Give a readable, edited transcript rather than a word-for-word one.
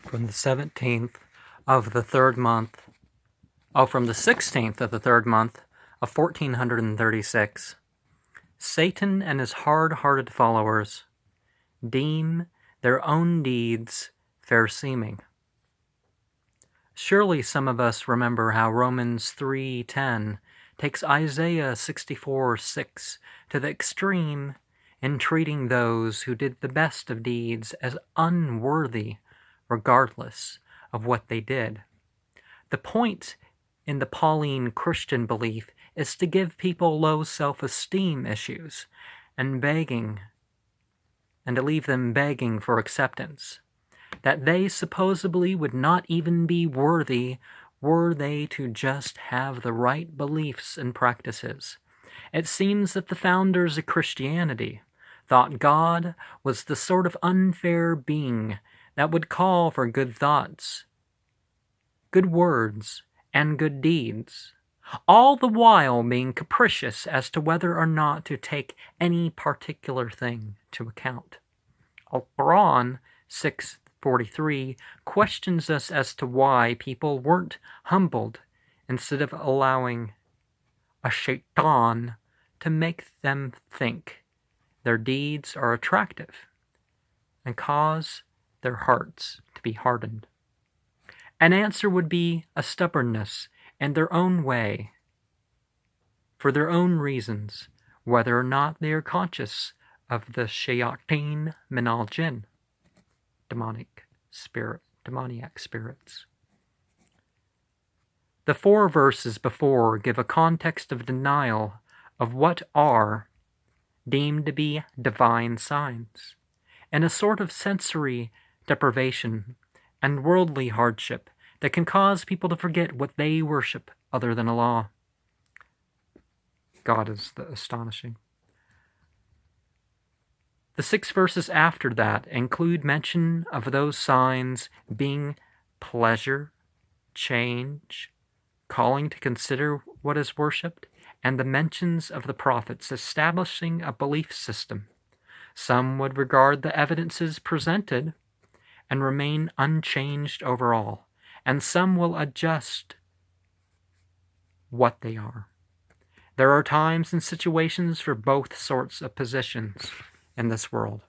from the 17th of the third month, from the 16th of the third month of 1436. Satan and his hard-hearted followers deem their own deeds fair seeming. Surely some of us remember how Romans 3:10 takes Isaiah 64:6 to the extreme in treating those who did the best of deeds as unworthy regardless of what they did. The point in the Pauline Christian belief is to give people low self-esteem issues and to leave them begging for acceptance, that they supposedly would not even be worthy were they to just have the right beliefs and practices. It seems that the founders of Christianity thought God was the sort of unfair being that would call for good thoughts, good words, and good deeds, all the while being capricious as to whether or not to take any particular thing to account. Al-Quran 6:43 questions us as to why people weren't humbled instead of allowing a shaitan to make them think their deeds are attractive and cause their hearts to be hardened. An answer would be a stubbornness in their own way, for their own reasons, whether or not they are conscious of the shayateen min al-jinn, demoniac spirits. The 4 verses before give a context of denial of what are deemed to be divine signs, and a sort of sensory deprivation and worldly hardship that can cause people to forget what they worship other than Allah. God is the astonishing. The 6 verses after that include mention of those signs being pleasure, change, calling to consider what is worshipped, and the mentions of the prophets establishing a belief system. Some would regard the evidences presented and remain unchanged overall, and some will adjust what they are. There are times and situations for both sorts of positions in this world.